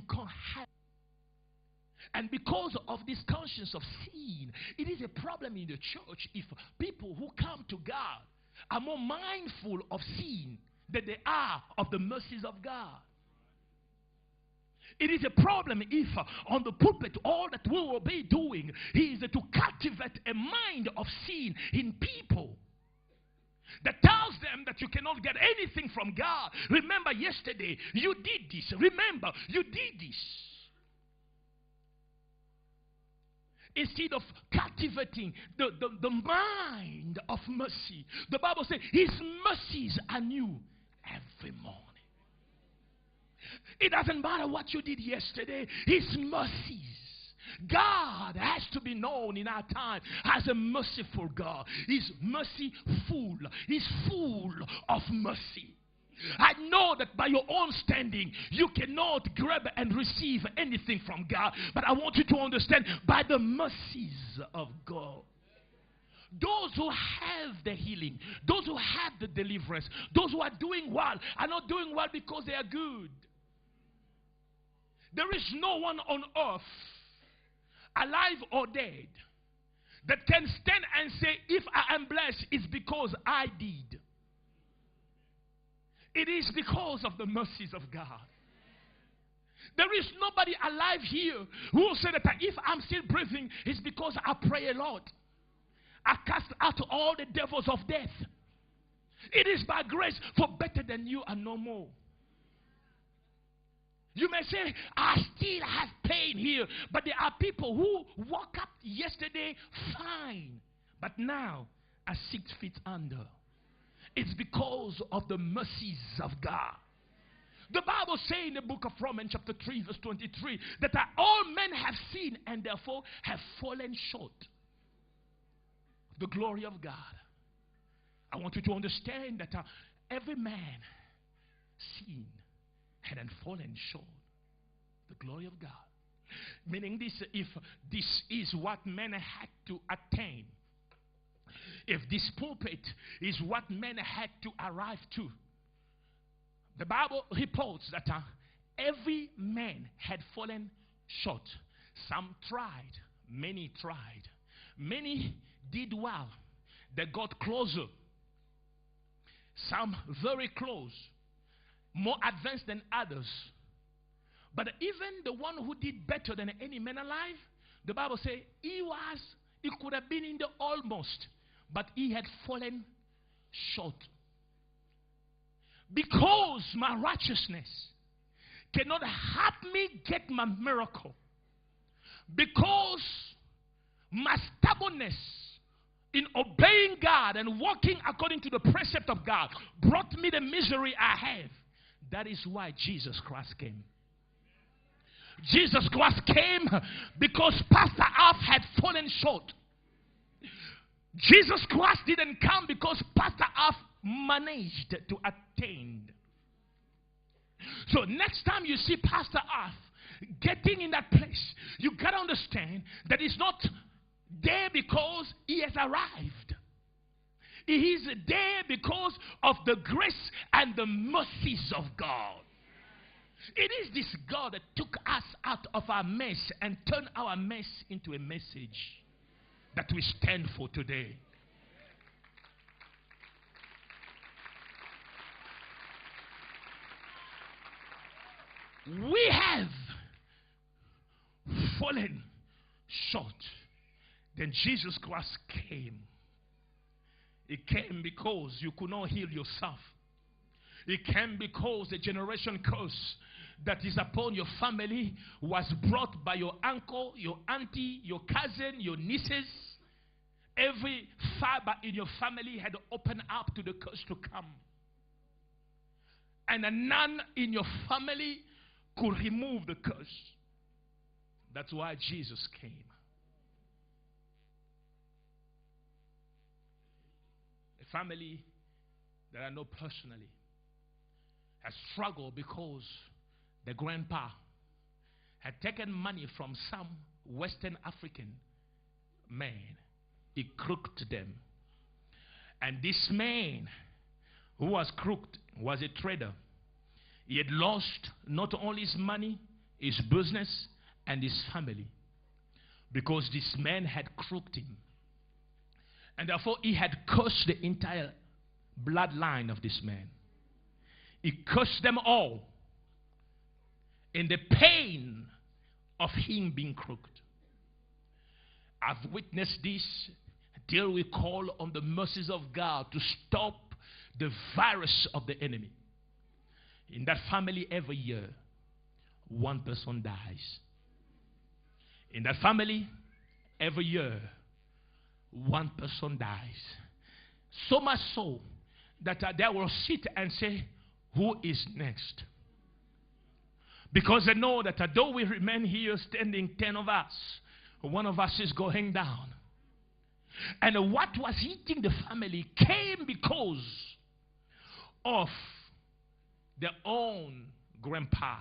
you can't have. And because of this conscience of sin, it is a problem in the church if people who come to God are more mindful of sin than they are of the mercies of God. It is a problem if on the pulpit all that we will be doing is to cultivate a mind of sin in people that tells them that you cannot get anything from God. Remember yesterday, you did this. Remember, you did this. Instead of cultivating the mind of mercy, the Bible says his mercies are new every morning. It doesn't matter what you did yesterday, his mercies. God has to be known in our time as a merciful God. He's merciful. He's full of mercy. I know that by your own standing, you cannot grab and receive anything from God. But I want you to understand, by the mercies of God, those who have the healing, those who have the deliverance, those who are doing well, are not doing well because they are good. There is no one on earth, alive or dead, that can stand and say, if I am blessed, it's because I did. It is because of the mercies of God. There is nobody alive here who will say that if I'm still breathing, it's because I pray a lot. I cast out all the devils of death. It is by grace, for better than you are no more. You may say, I still have pain here. But there are people who woke up yesterday fine, but now are 6 feet under. It's because of the mercies of God. The Bible says in the book of Romans chapter 3 verse 23 that all men have sinned and therefore have fallen short of the glory of God. I want you to understand that every man sinned and then fallen short of the glory of God. Meaning this, if this is what men had to attain, if this pulpit is what men had to arrive to, the Bible reports that every man had fallen short. Some tried, many tried. Many did well. They got closer. Some very close, more advanced than others. But even the one who did better than any man alive, the Bible says he could have been in the almost, but he had fallen short. Because my righteousness cannot help me get my miracle. Because my stubbornness in obeying God and walking according to the precept of God brought me the misery I have. That is why Jesus Christ came. Jesus Christ came because Pastor Alph had fallen short. Jesus Christ didn't come because Pastor Alph managed to attain. So next time you see Pastor Alph getting in that place, you got to understand that he's not there because he has arrived. He is there because of the grace and the mercies of God. It is this God that took us out of our mess and turned our mess into a message that we stand for today. We have fallen short. Then Jesus Christ came. He came because you could not heal yourself. He came because the generation curse that is upon your family was brought by your uncle, your auntie, your cousin, your nieces. Every fiber in your family had opened up to the curse to come. And none in your family could remove the curse. That's why Jesus came. A family that I know personally has struggled because the grandpa had taken money from some Western African man. He crooked them. And this man who was crooked was a trader. He had lost not only his money, his business, and his family. Because this man had crooked him. And therefore he had cursed the entire bloodline of this man. He cursed them all in the pain of him being crooked. I've witnessed this till we call on the mercies of God to stop the virus of the enemy. In that family, every year, one person dies. In that family, every year, one person dies. So much so that they will sit and say, who is next? Because they know that though we remain here standing 10 of us, one of us is going down. And what was hitting the family came because of their own grandpa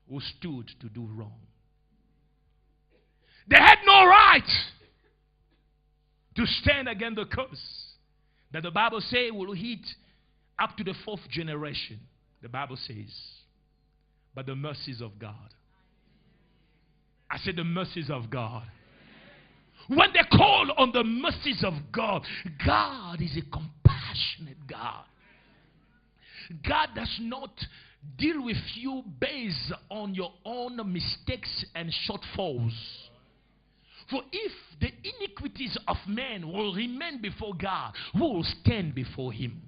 who stood to do wrong. They had no right to stand against the curse that the Bible says will hit up to the 4th generation. The Bible says, but the mercies of God. I said the mercies of God. When they call on the mercies of God, God is a compassionate God. God does not deal with you based on your own mistakes and shortfalls. For if the iniquities of men will remain before God, who will stand before him?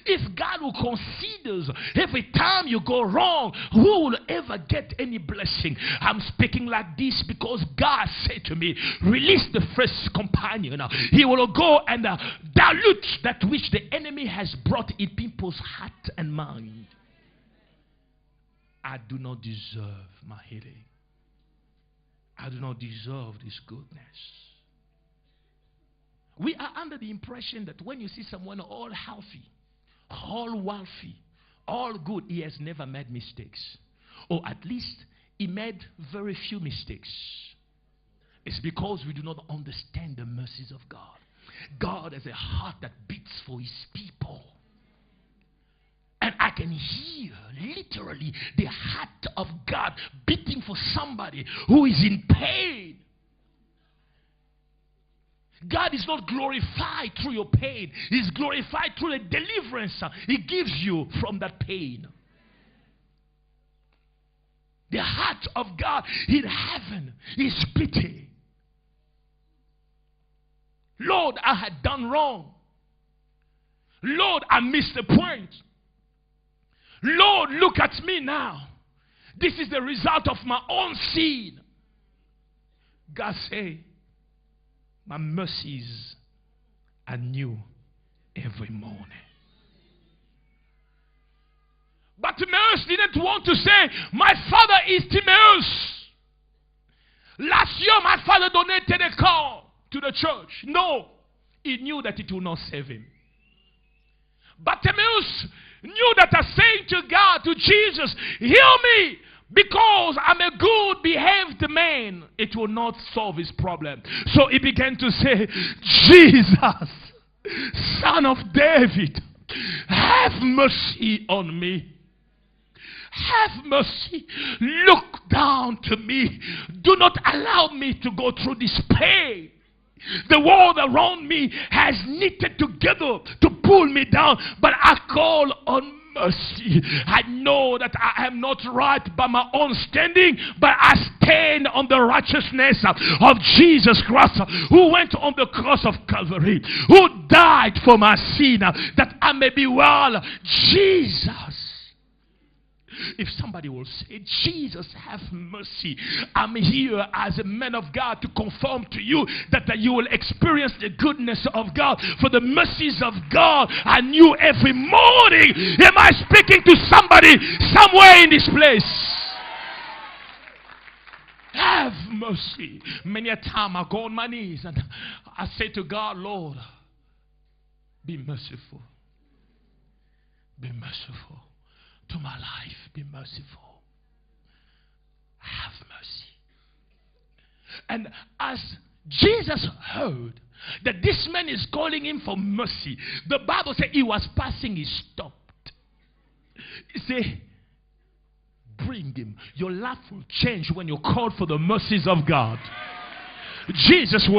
If God will consider every time you go wrong, who will ever get any blessing? I'm speaking like this because God said to me, release the first companion. He will go and dilute that which the enemy has brought in people's heart and mind. I do not deserve my healing. I do not deserve this goodness. We are under the impression that when you see someone all healthy, all wealthy, all good, he has never made mistakes. Or at least he made very few mistakes. It's because we do not understand the mercies of God. God has a heart that beats for his people. And I can hear literally the heart of God beating for somebody who is in pain. God is not glorified through your pain. He's glorified through the deliverance he gives you from that pain. The heart of God in heaven is beating. Lord, I had done wrong. Lord, I missed the point. Lord, look at me now. This is the result of my own sin. God say, my mercies are new every morning. But Timaeus didn't want to say, my father is Timaeus. Last year my father donated a car to the church. No, he knew that it would not save him. But Timaeus knew that I saying to God, to Jesus, heal me. Because I'm a good behaved man, it will not solve his problem. So he began to say, Jesus, Son of David, have mercy on me. Have mercy. Look down to me. Do not allow me to go through this pain. The world around me has knitted together to pull me down, but I call on mercy. I know that I am not right by my own standing, but I stand on the righteousness of Jesus Christ, who went on the cross of Calvary, who died for my sin, that I may be well. Jesus. If somebody will say, Jesus, have mercy, I'm here as a man of God to confirm to you that you will experience the goodness of God. For the mercies of God are new every morning. Am I speaking to somebody somewhere in this place? Have mercy. Many a time I go on my knees and I say to God, Lord, be merciful. Be merciful. To my life, be merciful. Have mercy. And as Jesus heard that this man is calling him for mercy, the Bible said he was passing, he stopped. He said, bring him. Your life will change when you call for the mercies of God. Jesus will